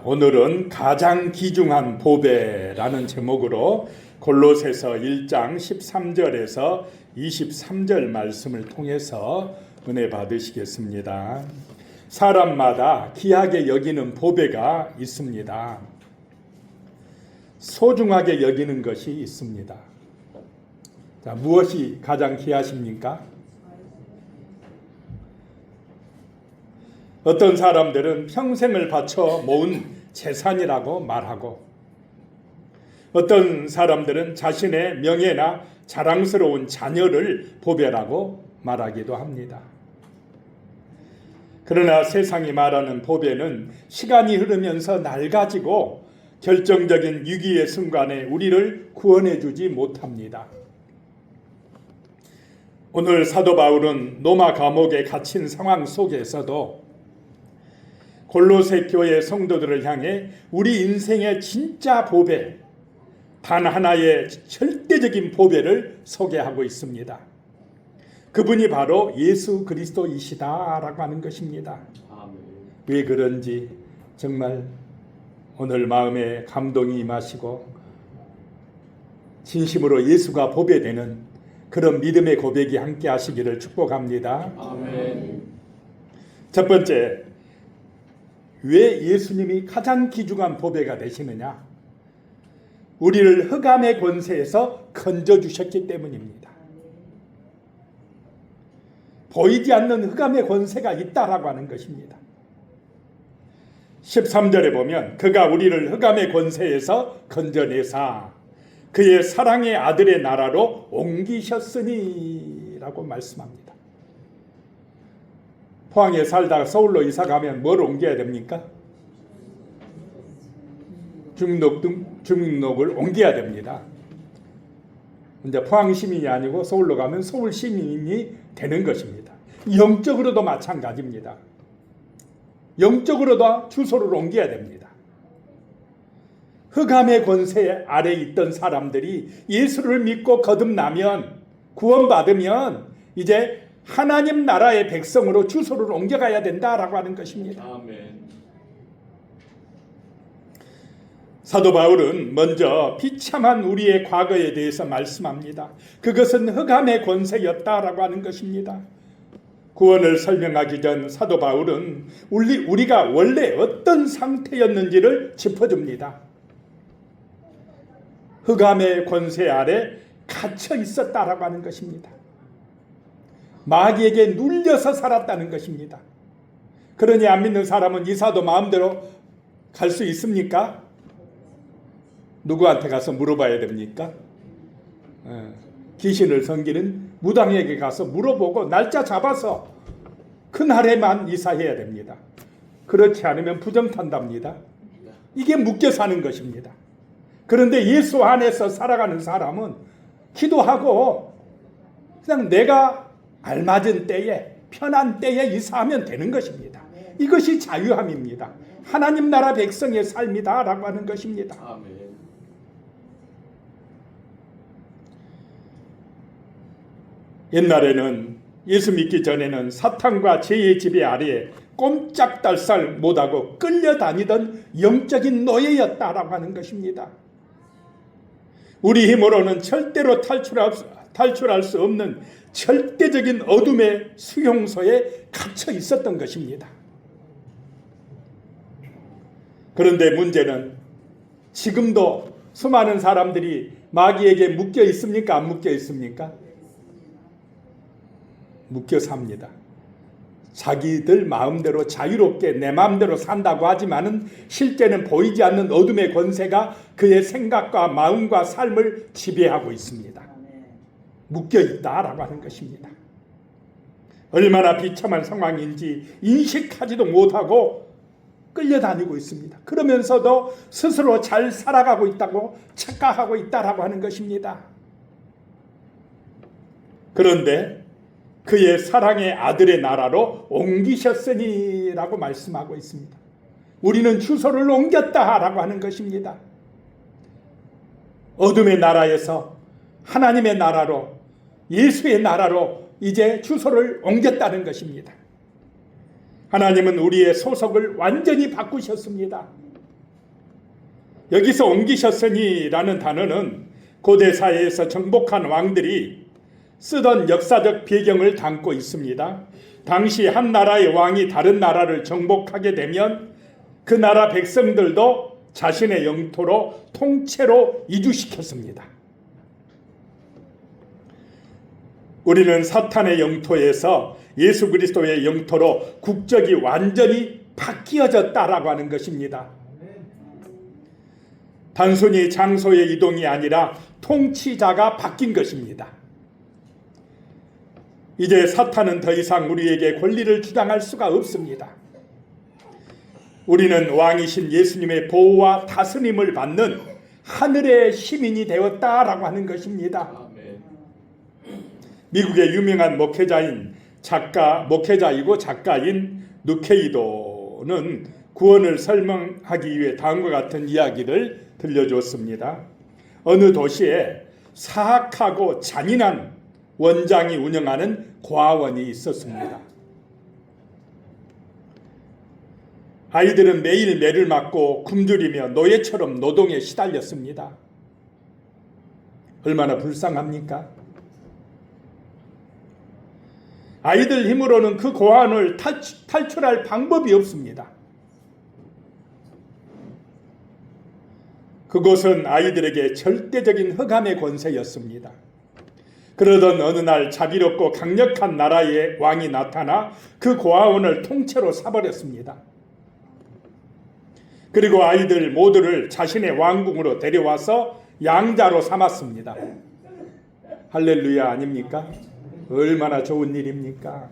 오늘은 가장 귀중한 보배라는 제목으로 골로새서 1장 13절에서 23절 말씀을 통해서 은혜 받으시겠습니다. 사람마다 귀하게 여기는 보배가 있습니다. 소중하게 여기는 것이 있습니다. 자, 무엇이 가장 귀하십니까? 어떤 사람들은 평생을 바쳐 모은 재산이라고 말하고, 어떤 사람들은 자신의 명예나 자랑스러운 자녀를 보배라고 말하기도 합니다. 그러나 세상이 말하는 보배는 시간이 흐르면서 낡아지고 결정적인 위기의 순간에 우리를 구원해 주지 못합니다. 오늘 사도 바울은 로마 감옥에 갇힌 상황 속에서도 골로새 교회 성도들을 향해 우리 인생의 진짜 보배, 단 하나의 절대적인 보배를 소개하고 있습니다. 그분이 바로 예수 그리스도이시다라고 하는 것입니다. 왜 그런지 정말 오늘 마음에 감동이 임하시고 진심으로 예수가 보배되는 그런 믿음의 고백이 함께 하시기를 축복합니다. 아멘. 첫 번째, 왜 예수님이 가장 귀중한 보배가 되시느냐? 우리를 흑암의 권세에서 건져주셨기 때문입니다. 보이지 않는 흑암의 권세가 있다라고 하는 것입니다. 13절에 보면 그가 우리를 흑암의 권세에서 건져내사 그의 사랑의 아들의 나라로 옮기셨으니 라고 말씀합니다. 포항에 살다가 서울로 이사가면 뭘 옮겨야 됩니까? 주민등록을 옮겨야 됩니다. 이제 포항 시민이 아니고 서울로 가면 서울 시민이 되는 것입니다. 영적으로도 마찬가지입니다. 영적으로도 주소를 옮겨야 됩니다. 흑암의 권세 아래 있던 사람들이 예수를 믿고 거듭나면, 구원받으면 이제 하나님 나라의 백성으로 주소를 옮겨가야 된다라고 하는 것입니다. 아멘. 사도 바울은 먼저 비참한 우리의 과거에 대해서 말씀합니다. 그것은 흑암의 권세였다라고 하는 것입니다. 구원을 설명하기 전 사도 바울은 우리가 원래 어떤 상태였는지를 짚어줍니다. 흑암의 권세 아래 갇혀 있었다라고 하는 것입니다. 마귀에게 눌려서 살았다는 것입니다. 그러니 안 믿는 사람은 이사도 마음대로 갈 수 있습니까? 누구한테 가서 물어봐야 됩니까? 귀신을 섬기는 무당에게 가서 물어보고 날짜 잡아서 그날에만 이사해야 됩니다. 그렇지 않으면 부정탄답니다. 이게 묶여 사는 것입니다. 그런데 예수 안에서 살아가는 사람은 기도하고 그냥 내가 알맞은 때에, 편한 때에 이사하면 되는 것입니다. 이것이 자유함입니다. 하나님 나라 백성의 삶이다 라고 하는 것입니다. 아멘. 옛날에는, 예수 믿기 전에는 사탄과 죄의 지배 아래에 꼼짝달싹 못하고 끌려다니던 영적인 노예였다라고 하는 것입니다. 우리 힘으로는 절대로 탈출할 수 없는 절대적인 어둠의 수용소에 갇혀 있었던 것입니다. 그런데 문제는 지금도 수많은 사람들이 마귀에게 묶여 있습니까? 안 묶여 있습니까? 묶여 삽니다. 자기들 마음대로 자유롭게 내 마음대로 산다고 하지만은 실제는 보이지 않는 어둠의 권세가 그의 생각과 마음과 삶을 지배하고 있습니다. 묶여 있다라고 하는 것입니다. 얼마나 비참한 상황인지 인식하지도 못하고 끌려다니고 있습니다. 그러면서도 스스로 잘 살아가고 있다고 착각하고 있다라고 하는 것입니다. 그런데 그의 사랑의 아들의 나라로 옮기셨으니 라고 말씀하고 있습니다. 우리는 주소를 옮겼다라고 하는 것입니다. 어둠의 나라에서 하나님의 나라로, 예수의 나라로 이제 주소를 옮겼다는 것입니다. 하나님은 우리의 소속을 완전히 바꾸셨습니다. 여기서 옮기셨으니라는 단어는 고대 사회에서 정복한 왕들이 쓰던 역사적 배경을 담고 있습니다. 당시 한 나라의 왕이 다른 나라를 정복하게 되면 그 나라 백성들도 자신의 영토로 통째로 이주시켰습니다. 우리는 사탄의 영토에서 예수 그리스도의 영토로 국적이 완전히 바뀌어졌다라고 하는 것입니다. 단순히 장소의 이동이 아니라 통치자가 바뀐 것입니다. 이제 사탄은 더 이상 우리에게 권리를 주장할 수가 없습니다. 우리는 왕이신 예수님의 보호와 다스림을 받는 하늘의 시민이 되었다라고 하는 것입니다. 미국의 유명한 목회자이고 작가인 누케이도는 구원을 설명하기 위해 다음과 같은 이야기를 들려줬습니다. 어느 도시에 사악하고 잔인한 원장이 운영하는 고아원이 있었습니다. 아이들은 매일 매를 맞고 굶주리며 노예처럼 노동에 시달렸습니다. 얼마나 불쌍합니까? 아이들 힘으로는 그 고아원을 탈출할 방법이 없습니다. 그곳은 아이들에게 절대적인 흑암의 권세였습니다. 그러던 어느 날 자비롭고 강력한 나라의 왕이 나타나 그 고아원을 통째로 사버렸습니다. 그리고 아이들 모두를 자신의 왕궁으로 데려와서 양자로 삼았습니다. 할렐루야 아닙니까? 얼마나 좋은 일입니까?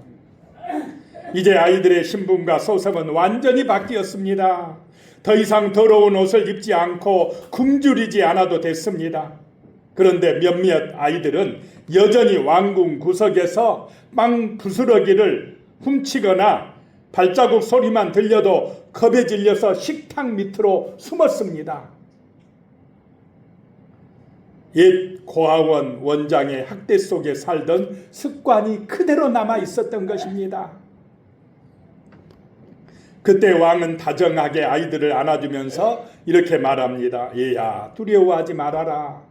이제 아이들의 신분과 소속은 완전히 바뀌었습니다. 더 이상 더러운 옷을 입지 않고 굶주리지 않아도 됐습니다. 그런데 몇몇 아이들은 여전히 왕궁 구석에서 빵 부스러기를 훔치거나 발자국 소리만 들려도 겁에 질려서 식탁 밑으로 숨었습니다. 옛 고아원 원장의 학대 속에 살던 습관이 그대로 남아 있었던 것입니다. 그때 왕은 다정하게 아이들을 안아주면서 이렇게 말합니다. 얘야, 두려워하지 말아라.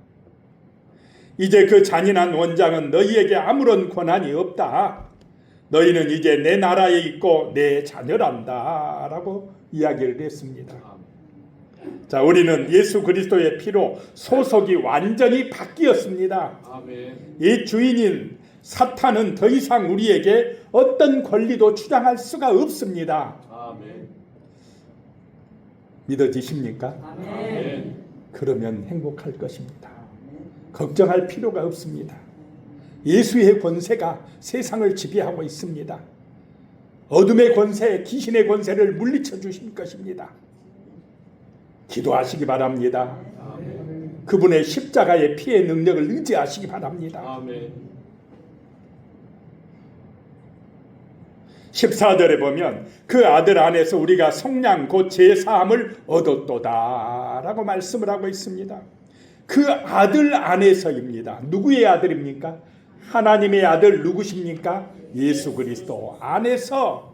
이제 그 잔인한 원장은 너희에게 아무런 권한이 없다. 너희는 이제 내 나라에 있고 내 자녀란다 라고 이야기를 했습니다. 자, 우리는 예수 그리스도의 피로 소속이 완전히 바뀌었습니다. 이 주인인 사탄은 더 이상 우리에게 어떤 권리도 주장할 수가 없습니다. 믿어지십니까? 그러면 행복할 것입니다. 걱정할 필요가 없습니다. 예수의 권세가 세상을 지배하고 있습니다. 어둠의 권세, 귀신의 권세를 물리쳐 주실 것입니다. 기도하시기 바랍니다. 그분의 십자가의 피의 능력을 의지하시기 바랍니다. 14절에 보면 그 아들 안에서 우리가 속량 곧 제사함을 얻었도다 라고 말씀을 하고 있습니다. 그 아들 안에서입니다. 누구의 아들입니까? 하나님의 아들 누구십니까? 예수 그리스도 안에서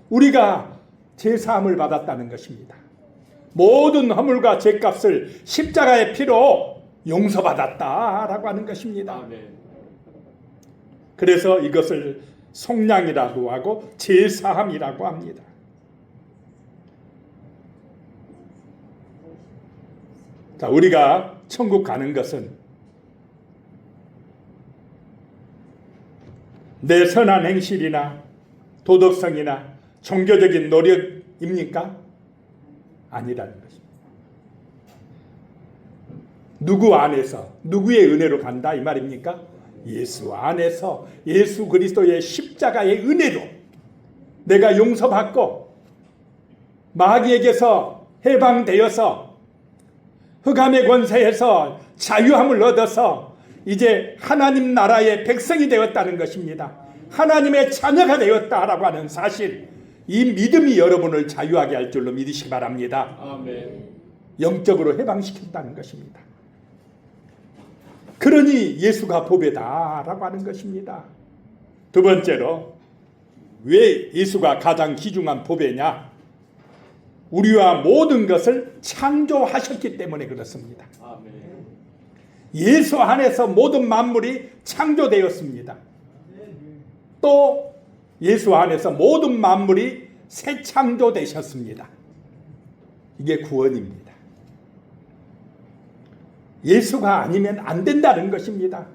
우리가 제사함을 받았다는 것입니다. 모든 허물과 죄값을 십자가의 피로 용서받았다라고 하는 것입니다. 그래서 이것을 속량이라고 하고 제사함이라고 합니다. 자, 우리가 천국 가는 것은 내 선한 행실이나 도덕성이나 종교적인 노력입니까? 아니라는 것입니다. 누구 안에서, 누구의 은혜로 간다 이 말입니까? 예수 안에서 예수 그리스도의 십자가의 은혜로 내가 용서받고 마귀에게서 해방되어서 흑암의 권세에서 자유함을 얻어서 이제 하나님 나라의 백성이 되었다는 것입니다. 하나님의 자녀가 되었다라고 하는 사실, 이 믿음이 여러분을 자유하게 할 줄로 믿으시기 바랍니다. 아멘. 영적으로 해방시켰다는 것입니다. 그러니 예수가 보배다라고 하는 것입니다. 두 번째로 왜 예수가 가장 귀중한 보배냐? 우리와 모든 것을 창조하셨기 때문에 그렇습니다. 아멘. 예수 안에서 모든 만물이 창조되었습니다. 또 예수 안에서 모든 만물이 새 창조되셨습니다. 이게 구원입니다. 예수가 아니면 안 된다는 것입니다.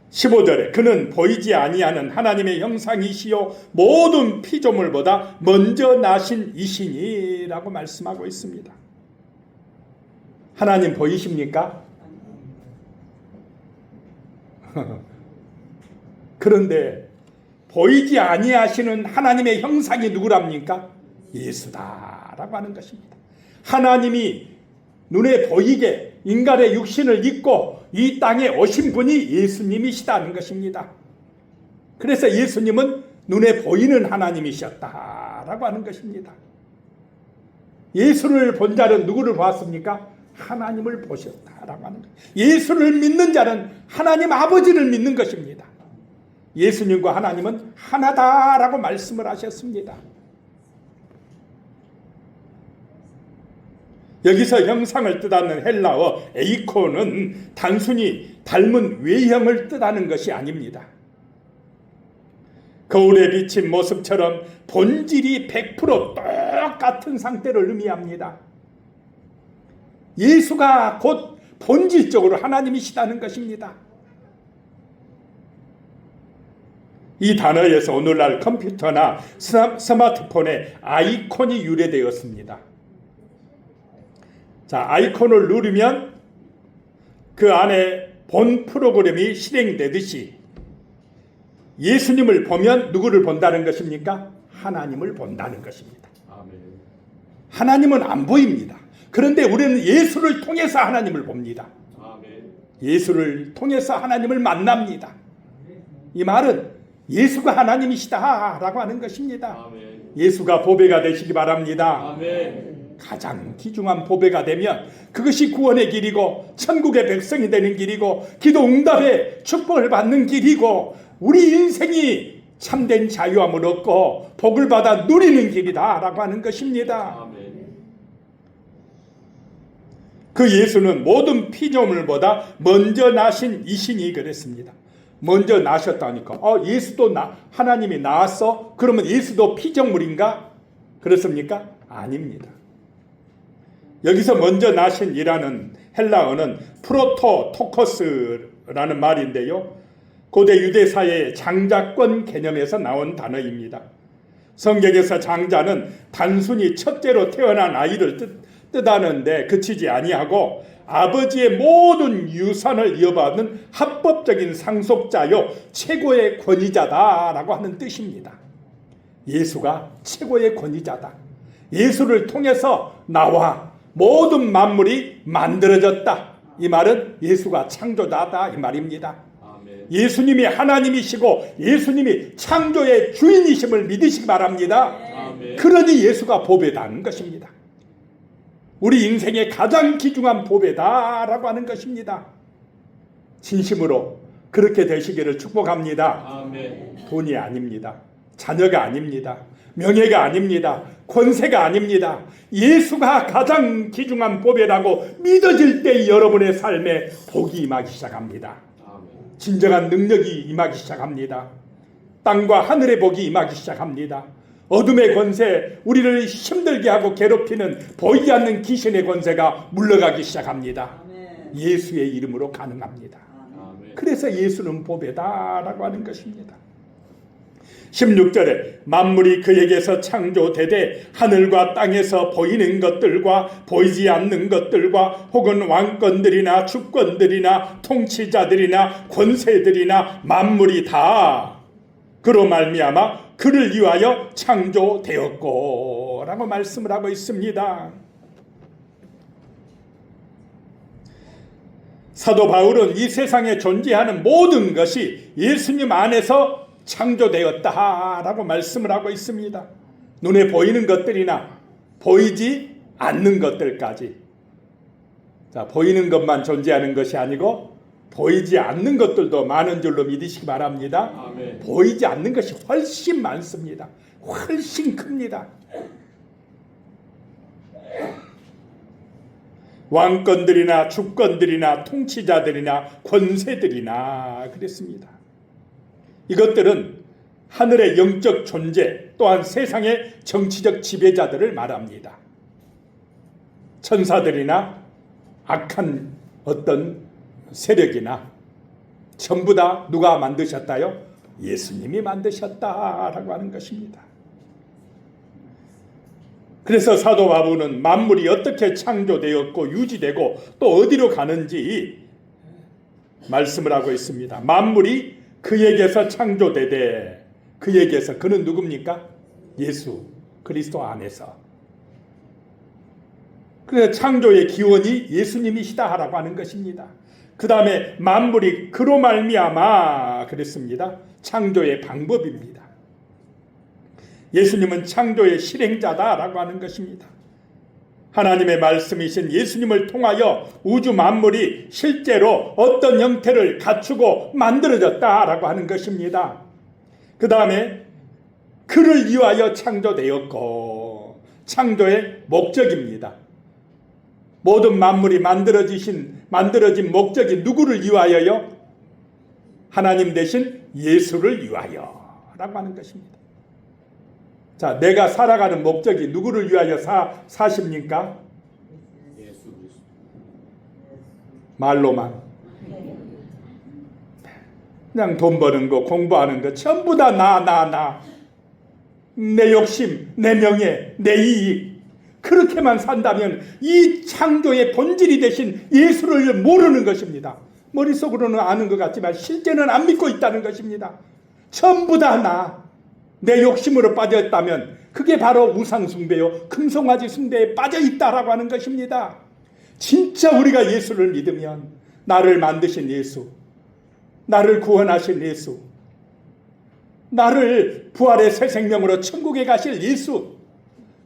15절에 그는 보이지 아니하는 하나님의 형상이시요 모든 피조물보다 먼저 나신 이시니라고 말씀하고 있습니다. 하나님 보이십니까? 그런데 보이지 아니하시는 하나님의 형상이 누구랍니까? 예수다라고 하는 것입니다. 하나님이 눈에 보이게 인간의 육신을 입고 이 땅에 오신 분이 예수님이시다는 것입니다. 그래서 예수님은 눈에 보이는 하나님이셨다라고 하는 것입니다. 예수를 본 자는 누구를 보았습니까? 하나님을 보셨다라고 하는 것. 예수를 믿는 자는 하나님 아버지를 믿는 것입니다. 예수님과 하나님은 하나다라고 말씀을 하셨습니다. 여기서 형상을 뜻하는 헬라어 에이코는 단순히 닮은 외형을 뜻하는 것이 아닙니다. 거울에 비친 모습처럼 본질이 100% 똑같은 상태를 의미합니다. 예수가 곧 본질적으로 하나님이시다는 것입니다. 이 단어에서 오늘날 컴퓨터나 스마트폰에 아이콘이 유래되었습니다. 자, 아이콘을 누르면 그 안에 본 프로그램이 실행되듯이 예수님을 보면 누구를 본다는 것입니까? 하나님을 본다는 것입니다. 아멘. 하나님은 안 보입니다. 그런데 우리는 예수를 통해서 하나님을 봅니다. 아멘. 예수를 통해서 하나님을 만납니다. 이 말은 예수가 하나님이시다라고 하는 것입니다. 아멘. 예수가 보배가 되시기 바랍니다. 아멘. 가장 귀중한 보배가 되면 그것이 구원의 길이고 천국의 백성이 되는 길이고 기도 응답의 축복을 받는 길이고 우리 인생이 참된 자유함을 얻고 복을 받아 누리는 길이다라고 하는 것입니다. 아멘. 그 예수는 모든 피조물보다 먼저 나신 이신이 그랬습니다. 먼저 나셨다니까. 예수도 하나님이 나왔어? 그러면 예수도 피조물인가? 그렇습니까? 아닙니다. 여기서 먼저 나신이라는 헬라어는 프로토토코스라는 말인데요. 고대 유대사의 장자권 개념에서 나온 단어입니다. 성경에서 장자는 단순히 첫째로 태어난 아이를 뜻하는데 그치지 아니하고 아버지의 모든 유산을 이어받는 합법적인 상속자요 최고의 권위자다라고 하는 뜻입니다. 예수가 최고의 권위자다. 예수를 통해서 나와 모든 만물이 만들어졌다. 이 말은 예수가 창조자다 이 말입니다. 아멘. 예수님이 하나님이시고 예수님이 창조의 주인이심을 믿으시기 바랍니다. 아멘. 그러니 예수가 보배다는 것입니다. 우리 인생의 가장 귀중한 보배다라고 하는 것입니다. 진심으로 그렇게 되시기를 축복합니다. 아멘. 돈이 아닙니다. 자녀가 아닙니다. 명예가 아닙니다. 권세가 아닙니다. 예수가 가장 귀중한 보배라고 믿어질 때 여러분의 삶에 복이 임하기 시작합니다. 아멘. 진정한 능력이 임하기 시작합니다. 땅과 하늘의 복이 임하기 시작합니다. 어둠의 권세, 우리를 힘들게 하고 괴롭히는 보이지 않는 귀신의 권세가 물러가기 시작합니다. 예수의 이름으로 가능합니다. 아멘. 그래서 예수는 보배다라고 하는 것입니다. 16절에 만물이 그에게서 창조되되 하늘과 땅에서 보이는 것들과 보이지 않는 것들과 혹은 왕권들이나 주권들이나 통치자들이나 권세들이나 만물이 다 그로 말미암아 그를 위하여 창조되었고 라고 말씀을 하고 있습니다. 사도 바울은 이 세상에 존재하는 모든 것이 예수님 안에서 창조되었다라고 말씀을 하고 있습니다. 눈에 보이는 것들이나 보이지 않는 것들까지. 자, 보이는 것만 존재하는 것이 아니고 보이지 않는 것들도 많은 줄로 믿으시기 바랍니다. 아멘. 보이지 않는 것이 훨씬 많습니다. 훨씬 큽니다. 왕권들이나 주권들이나 통치자들이나 권세들이나 그랬습니다. 이것들은 하늘의 영적 존재 또한 세상의 정치적 지배자들을 말합니다. 천사들이나 악한 어떤 세력이나 전부 다 누가 만드셨다요? 예수님이 만드셨다라고 하는 것입니다. 그래서 사도 바울은 만물이 어떻게 창조되었고 유지되고 또 어디로 가는지 말씀을 하고 있습니다. 만물이 그에게서 창조되되, 그에게서, 그는 누굽니까? 예수 그리스도 안에서. 그래서 창조의 기원이 예수님이시다라고 하는 것입니다. 그 다음에 만물이 그로 말미암아 그랬습니다. 창조의 방법입니다. 예수님은 창조의 실행자다라고 하는 것입니다. 하나님의 말씀이신 예수님을 통하여 우주 만물이 실제로 어떤 형태를 갖추고 만들어졌다라고 하는 것입니다. 그 다음에 그를 위하여 창조되었고, 창조의 목적입니다. 모든 만물이 만들어진 목적이 누구를 위하여요? 하나님 대신 예수를 위하여 라고 하는 것입니다. 자, 내가 살아가는 목적이 누구를 위하여 사십니까? 예수 그리스도. 말로만. 그냥 돈 버는 거, 공부하는 거 전부 다 나. 내 욕심, 내 명예, 내 이익. 그렇게만 산다면 이 창조의 본질이 되신 예수를 모르는 것입니다. 머릿속으로는 아는 것 같지만 실제는 안 믿고 있다는 것입니다. 전부 다 나. 내 욕심으로 빠져있다면 그게 바로 우상숭배요, 금송아지 숭배에 빠져있다라고 하는 것입니다. 진짜 우리가 예수를 믿으면 나를 만드신 예수, 나를 구원하신 예수, 나를 부활의 새 생명으로 천국에 가실 예수,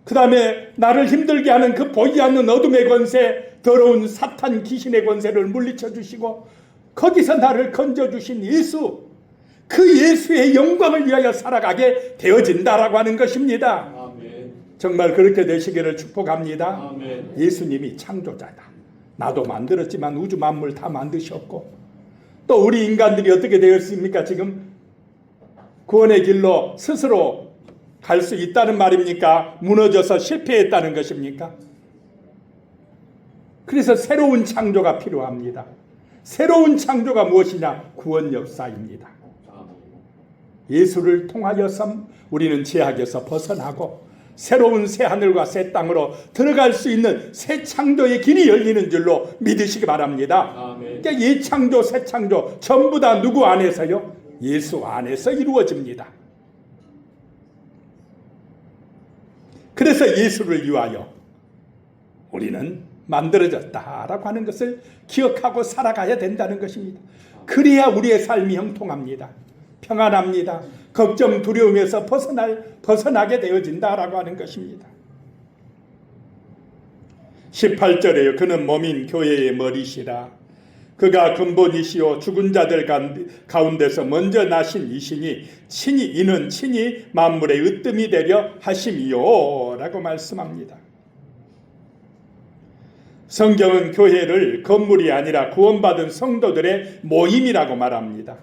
그 다음에 나를 힘들게 하는 그 보이지 않는 어둠의 권세, 더러운 사탄 귀신의 권세를 물리쳐 주시고 거기서 나를 건져주신 예수, 그 예수의 영광을 위하여 살아가게 되어진다라고 하는 것입니다. 아멘. 정말 그렇게 되시기를 축복합니다. 아멘. 예수님이 창조자다. 나도 만들었지만 우주 만물 다 만드셨고, 또 우리 인간들이 어떻게 되었습니까? 지금 구원의 길로 스스로 갈 수 있다는 말입니까? 무너져서 실패했다는 것입니까? 그래서 새로운 창조가 필요합니다. 새로운 창조가 무엇이냐? 구원 역사입니다. 예수를 통하여서 우리는 죄악에서 벗어나고 새로운 새 하늘과 새 땅으로 들어갈 수 있는 새 창조의 길이 열리는 줄로 믿으시기 바랍니다. 아멘. 그러니까 이 창조, 새 창조 전부 다 누구 안에서요? 예수 안에서 이루어집니다. 그래서 예수를 위하여 우리는 만들어졌다라고 하는 것을 기억하고 살아가야 된다는 것입니다. 그래야 우리의 삶이 형통합니다. 평안합니다. 걱정, 두려움에서 벗어나게 되어진다라고 하는 것입니다. 18절에요. 그는 몸인 교회의 머리시라. 그가 근본이시오 죽은 자들 가운데서 먼저 나신 이시니 이는 친히 만물의 으뜸이 되려 하심이요 라고 말씀합니다. 성경은 교회를 건물이 아니라 구원받은 성도들의 모임이라고 말합니다.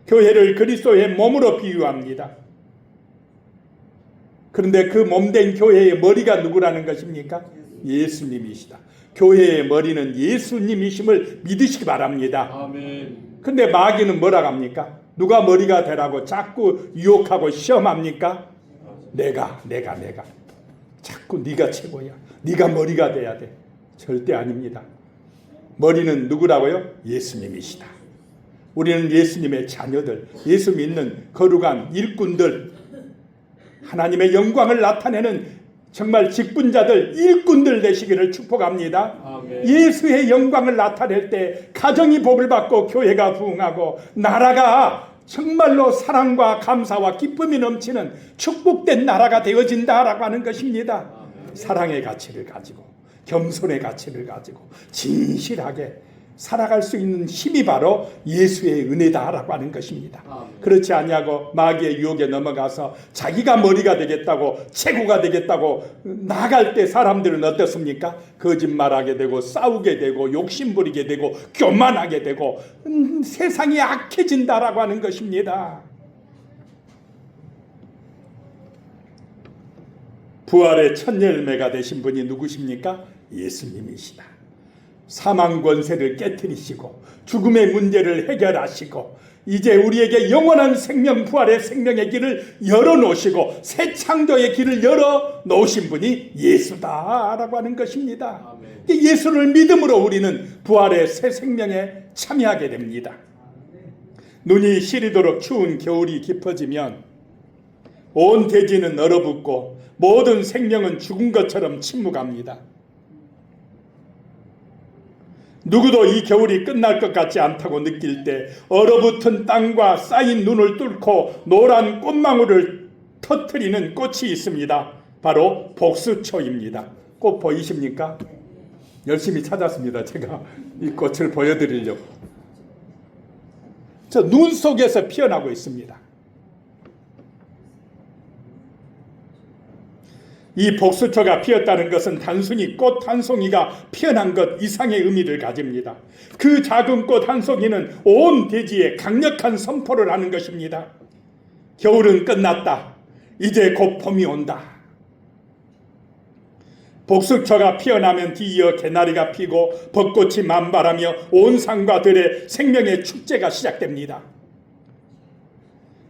교회를 그리스도의 몸으로 비유합니다. 그런데 그 몸된 교회의 머리가 누구라는 것입니까? 예수님이시다. 교회의 머리는 예수님이심을 믿으시기 바랍니다. 아멘. 근데 마귀는 뭐라 합니까? 누가 머리가 되라고 자꾸 유혹하고 시험합니까? 내가. 자꾸 네가 최고야. 네가 머리가 돼야 돼. 절대 아닙니다. 머리는 누구라고요? 예수님이시다. 우리는 예수님의 자녀들, 예수 믿는 거룩한 일꾼들, 하나님의 영광을 나타내는 정말 직분자들, 일꾼들 되시기를 축복합니다. 아멘. 예수의 영광을 나타낼 때 가정이 복을 받고 교회가 부흥하고 나라가 정말로 사랑과 감사와 기쁨이 넘치는 축복된 나라가 되어진다라고 하는 것입니다. 아멘. 사랑의 가치를 가지고 겸손의 가치를 가지고 진실하게 살아갈 수 있는 힘이 바로 예수의 은혜다라고 하는 것입니다. 아멘. 그렇지 아니하고 마귀의 유혹에 넘어가서 자기가 머리가 되겠다고 최고가 되겠다고 나갈 때 사람들은 어떻습니까? 거짓말하게 되고 싸우게 되고 욕심부리게 되고 교만하게 되고 세상이 악해진다라고 하는 것입니다. 부활의 첫 열매가 되신 분이 누구십니까? 예수님이시다. 사망 권세를 깨뜨리시고 죽음의 문제를 해결하시고 이제 우리에게 영원한 생명, 부활의 생명의 길을 열어놓으시고 새 창조의 길을 열어놓으신 분이 예수다라고 하는 것입니다. 아멘. 예수를 믿음으로 우리는 부활의 새 생명에 참여하게 됩니다. 눈이 시리도록 추운 겨울이 깊어지면 온 대지는 얼어붙고 모든 생명은 죽은 것처럼 침묵합니다. 누구도 이 겨울이 끝날 것 같지 않다고 느낄 때 얼어붙은 땅과 쌓인 눈을 뚫고 노란 꽃망울을 터뜨리는 꽃이 있습니다. 바로 복수초입니다. 꽃 보이십니까? 열심히 찾았습니다. 제가 이 꽃을 보여드리려고. 저 눈 속에서 피어나고 있습니다. 이 복수초가 피었다는 것은 단순히 꽃 한 송이가 피어난 것 이상의 의미를 가집니다. 그 작은 꽃 한 송이는 온 대지에 강력한 선포를 하는 것입니다. 겨울은 끝났다. 이제 곧 봄이 온다. 복수초가 피어나면 뒤이어 개나리가 피고 벚꽃이 만발하며 온 산과 들에 생명의 축제가 시작됩니다.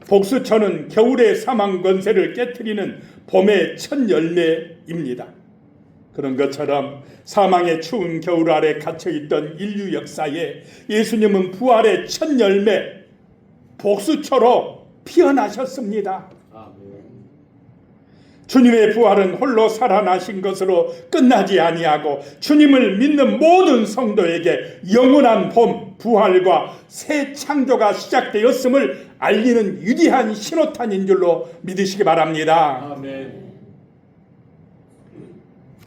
복수초는 겨울의 사망 권세를 깨뜨리는 봄의 첫 열매입니다. 그런 것처럼 사망의 추운 겨울 아래 갇혀있던 인류 역사에 예수님은 부활의 첫 열매 복수초로 피어나셨습니다. 아멘. 주님의 부활은 홀로 살아나신 것으로 끝나지 아니하고 주님을 믿는 모든 성도에게 영원한 봄, 부활과 새 창조가 시작되었음을 알리는 위대한 신호탄인 줄로 믿으시기 바랍니다. 아멘.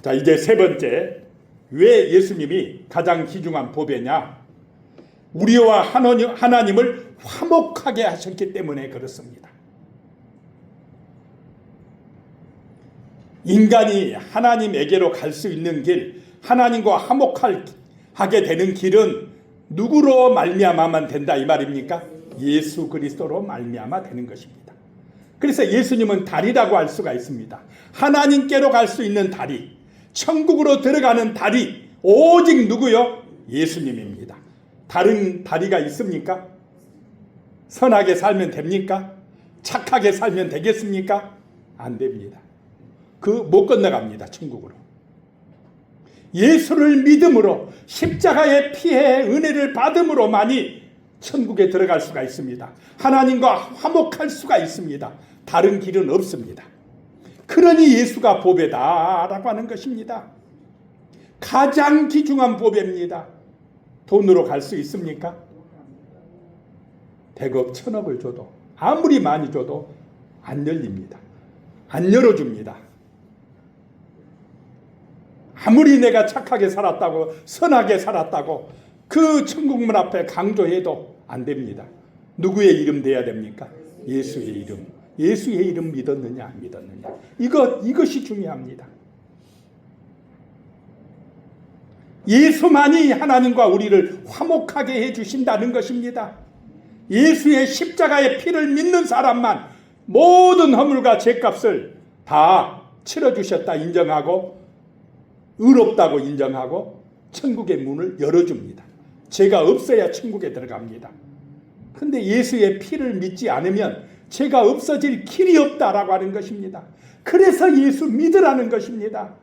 자, 이제 세 번째, 왜 예수님이 가장 귀중한 보배냐? 우리와 하나님을 화목하게 하셨기 때문에 그렇습니다. 인간이 하나님에게로 갈 수 있는 길, 하나님과 화목하게 되는 길은 누구로 말미암아만 된다 이 말입니까? 예수 그리스도로 말미암아 되는 것입니다. 그래서 예수님은 다리라고 할 수가 있습니다. 하나님께로 갈 수 있는 다리, 천국으로 들어가는 다리, 오직 누구요? 예수님입니다. 다른 다리가 있습니까? 선하게 살면 됩니까? 착하게 살면 되겠습니까? 안 됩니다. 못 건너갑니다. 천국으로. 예수를 믿음으로 십자가의 피의 은혜를 받음으로만이 천국에 들어갈 수가 있습니다. 하나님과 화목할 수가 있습니다. 다른 길은 없습니다. 그러니 예수가 보배다라고 하는 것입니다. 가장 귀중한 보배입니다. 돈으로 갈 수 있습니까? 100억, 1000억을 줘도 아무리 많이 줘도 안 열립니다. 안 열어줍니다. 아무리 내가 착하게 살았다고 선하게 살았다고 그 천국문 앞에 강조해도 안 됩니다. 누구의 이름 돼야 됩니까? 예수의 이름. 예수의 이름 믿었느냐 안 믿었느냐. 이것이 중요합니다. 예수만이 하나님과 우리를 화목하게 해주신다는 것입니다. 예수의 십자가의 피를 믿는 사람만 모든 허물과 죄값을 다 치러주셨다 인정하고 의롭다고 인정하고 천국의 문을 열어줍니다. 죄가 없어야 천국에 들어갑니다. 그런데 예수의 피를 믿지 않으면 죄가 없어질 길이 없다라고 하는 것입니다. 그래서 예수 믿으라는 것입니다.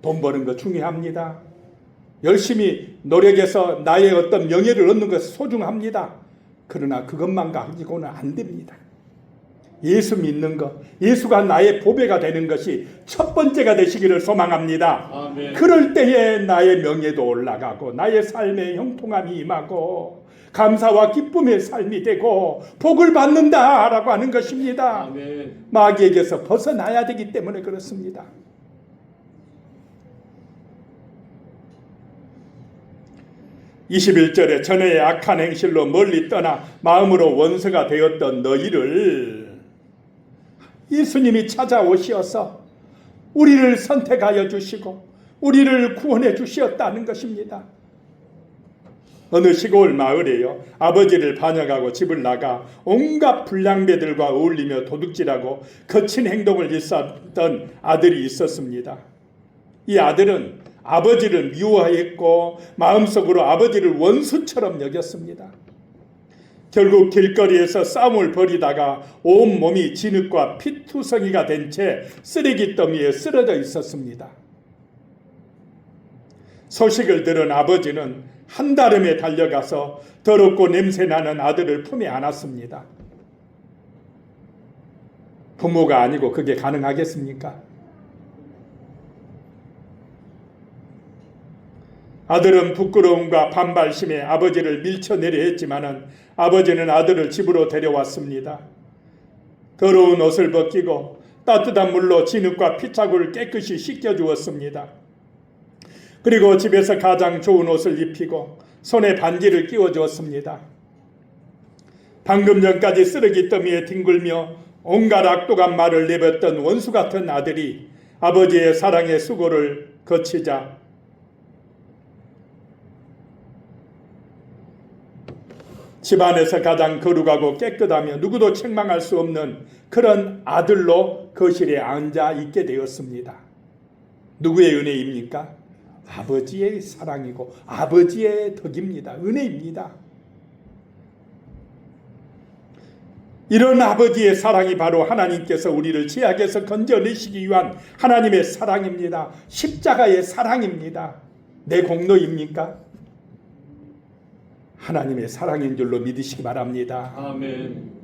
돈 버는 거 중요합니다. 열심히 노력해서 나의 어떤 명예를 얻는 것이 소중합니다. 그러나 그것만 가지고는 안 됩니다. 예수 믿는 것, 예수가 나의 보배가 되는 것이 첫 번째가 되시기를 소망합니다. 아멘. 그럴 때에 나의 명예도 올라가고 나의 삶에 형통함이 임하고 감사와 기쁨의 삶이 되고 복을 받는다라고 하는 것입니다. 아멘. 마귀에게서 벗어나야 되기 때문에 그렇습니다. 21절에 전에의 악한 행실로 멀리 떠나 마음으로 원수가 되었던 너희를 예수님이 찾아오시어서 우리를 선택하여 주시고 우리를 구원해 주시었다는 것입니다. 어느 시골 마을에요, 아버지를 반역하고 집을 나가 온갖 불량배들과 어울리며 도둑질하고 거친 행동을 일삼던 아들이 있었습니다. 이 아들은 아버지를 미워했고 마음속으로 아버지를 원수처럼 여겼습니다. 결국 길거리에서 싸움을 벌이다가 온몸이 진흙과 피투성이가 된 채 쓰레기 더미에 쓰러져 있었습니다. 소식을 들은 아버지는 한달음에 달려가서 더럽고 냄새나는 아들을 품에 안았습니다. 부모가 아니고 그게 가능하겠습니까? 아들은 부끄러움과 반발심에 아버지를 밀쳐내려 했지만은 아버지는 아들을 집으로 데려왔습니다. 더러운 옷을 벗기고 따뜻한 물로 진흙과 피자국을 깨끗이 씻겨주었습니다. 그리고 집에서 가장 좋은 옷을 입히고 손에 반지를 끼워주었습니다. 방금 전까지 쓰레기 더미에 뒹굴며 온갖 악독한 말을 내뱉던 원수 같은 아들이 아버지의 사랑의 수고를 거치자 집안에서 가장 거룩하고 깨끗하며 누구도 책망할 수 없는 그런 아들로 거실에 앉아 있게 되었습니다. 누구의 은혜입니까? 아버지의 사랑이고 아버지의 덕입니다. 은혜입니다. 이런 아버지의 사랑이 바로 하나님께서 우리를 죄악에서 건져내시기 위한 하나님의 사랑입니다. 십자가의 사랑입니다. 내 공로입니까? 하나님의 사랑인 줄로 믿으시기 바랍니다. 아멘.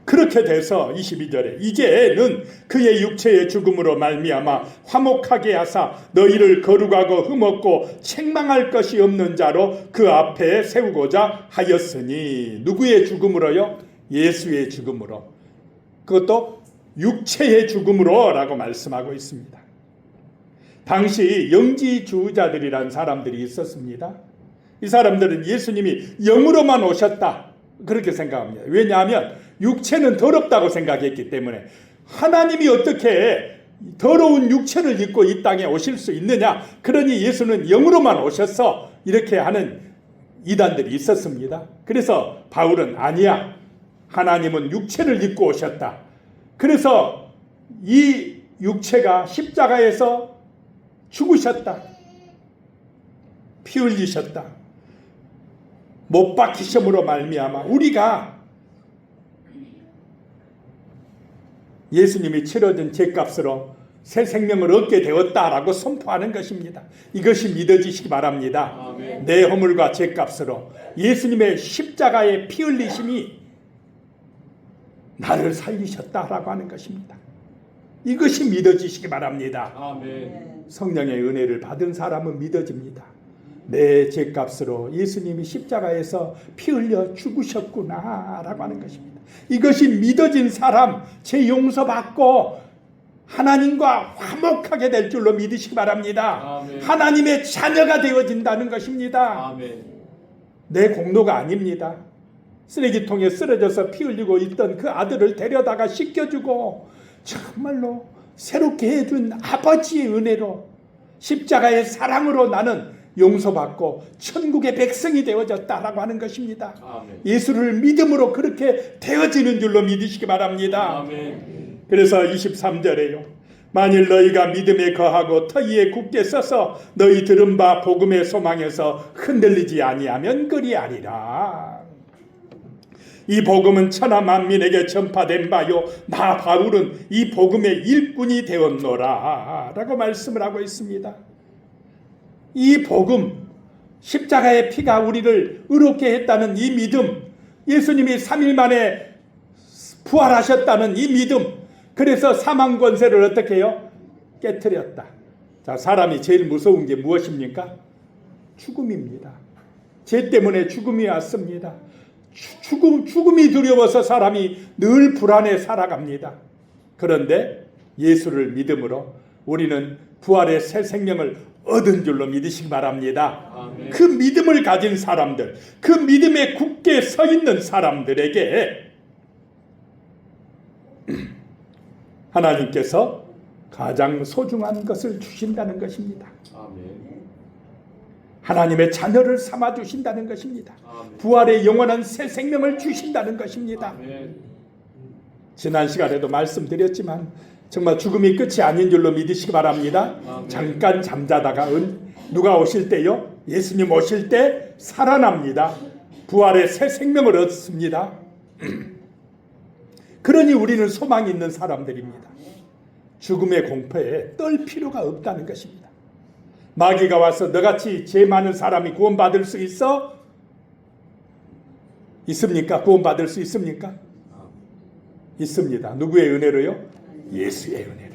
그렇게 돼서 22절에 이제는 그의 육체의 죽음으로 말미암아 화목하게 하사 너희를 거룩하고 흠없고 책망할 것이 없는 자로 그 앞에 세우고자 하였으니 누구의 죽음으로요? 예수의 죽음으로. 그것도 육체의 죽음으로 라고 말씀하고 있습니다. 당시 영지주의자들이란 사람들이 있었습니다. 이 사람들은 예수님이 영으로만 오셨다 그렇게 생각합니다. 왜냐하면 육체는 더럽다고 생각했기 때문에 하나님이 어떻게 더러운 육체를 입고 이 땅에 오실 수 있느냐, 그러니 예수는 영으로만 오셨어 이렇게 하는 이단들이 있었습니다. 그래서 바울은 아니야, 하나님은 육체를 입고 오셨다. 그래서 이 육체가 십자가에서 죽으셨다, 피 흘리셨다, 못 박히심으로 말미암아 우리가 예수님이 치러진 죄값으로 새 생명을 얻게 되었다라고 선포하는 것입니다. 이것이 믿어지시기 바랍니다. 아멘. 내 허물과 죄값으로 예수님의 십자가의 피 흘리심이 나를 살리셨다라고 하는 것입니다. 이것이 믿어지시기 바랍니다. 아멘. 성령의 은혜를 받은 사람은 믿어집니다. 내 죄값으로 예수님이 십자가에서 피 흘려 죽으셨구나 라고 하는 것입니다. 이것이 믿어진 사람, 죄 용서받고 하나님과 화목하게 될 줄로 믿으시기 바랍니다. 아멘. 하나님의 자녀가 되어진다는 것입니다. 아멘. 내 공로가 아닙니다. 쓰레기통에 쓰러져서 피 흘리고 있던 그 아들을 데려다가 씻겨주고 정말로 새롭게 해준 아버지의 은혜로 십자가의 사랑으로 나는 용서받고 천국의 백성이 되어졌다라고 하는 것입니다. 아멘. 예수를 믿음으로 그렇게 되어지는 줄로 믿으시기 바랍니다. 아멘. 그래서 23절에요. 만일 너희가 믿음에 거하고 터 위에 굳게 서서 너희 들은 바 복음의 소망에서 흔들리지 아니하면 그리하리라. 이 복음은 천하 만민에게 전파된 바요 나 바울은 이 복음의 일꾼이 되었노라 라고 말씀을 하고 있습니다. 이 복음, 십자가의 피가 우리를 의롭게 했다는 이 믿음, 예수님이 3일 만에 부활하셨다는 이 믿음, 그래서 사망 권세를 어떻게 해요? 깨트렸다. 자, 사람이 제일 무서운 게 무엇입니까? 죽음입니다. 죄 때문에 죽음이 왔습니다. 죽음이 두려워서 사람이 늘 불안해 살아갑니다. 그런데 예수를 믿음으로 우리는 부활의 새 생명을 얻은 줄로 믿으시기 바랍니다. 아멘. 그 믿음을 가진 사람들, 그 믿음에 굳게 서 있는 사람들에게 하나님께서 가장 소중한 것을 주신다는 것입니다. 아멘. 하나님의 자녀를 삼아 주신다는 것입니다. 아멘. 부활의 영원한 새 생명을 주신다는 것입니다. 아멘. 지난 시간에도 말씀드렸지만 정말 죽음이 끝이 아닌 줄로 믿으시기 바랍니다. 아멘. 잠깐 잠자다가 누가 오실 때요? 예수님 오실 때 살아납니다. 부활의 새 생명을 얻습니다. 그러니 우리는 소망이 있는 사람들입니다. 죽음의 공포에 떨 필요가 없다는 것입니다. 마귀가 와서 너같이 죄 많은 사람이 구원받을 수 있어? 있습니까? 구원받을 수 있습니까? 있습니다. 누구의 은혜로요? 예수의 은혜로.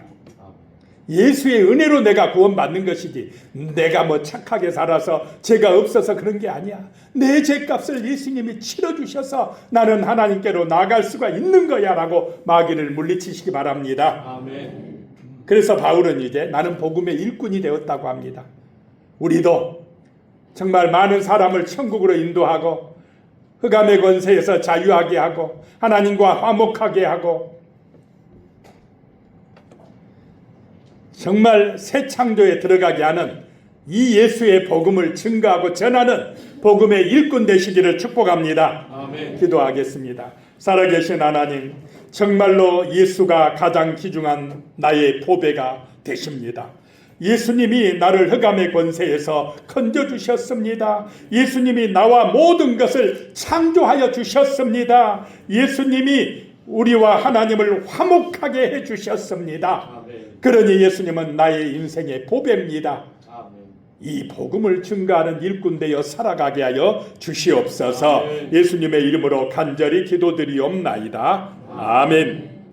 예수의 은혜로 내가 구원받는 것이지 내가 뭐 착하게 살아서 죄가 없어서 그런 게 아니야. 내 죄값을 예수님이 치러주셔서 나는 하나님께로 나아갈 수가 있는 거야 라고 마귀를 물리치시기 바랍니다. 아멘. 그래서 바울은 이제 나는 복음의 일꾼이 되었다고 합니다. 우리도 정말 많은 사람을 천국으로 인도하고 흑암의 권세에서 자유하게 하고 하나님과 화목하게 하고 정말 새 창조에 들어가게 하는 이 예수의 복음을 증거하고 전하는 복음의 일꾼 되시기를 축복합니다. 아멘. 기도하겠습니다. 살아계신 하나님, 정말로 예수가 가장 귀중한 나의 보배가 되십니다. 예수님이 나를 흑암의 권세에서 건져주셨습니다. 예수님이 나와 모든 것을 창조하여 주셨습니다. 예수님이 우리와 하나님을 화목하게 해주셨습니다. 아멘. 그러니 예수님은 나의 인생의 보배입니다. 아멘. 이 복음을 증거하는 일꾼 되어 살아가게 하여 주시옵소서. 아멘. 예수님의 이름으로 간절히 기도드리옵나이다. 아멘.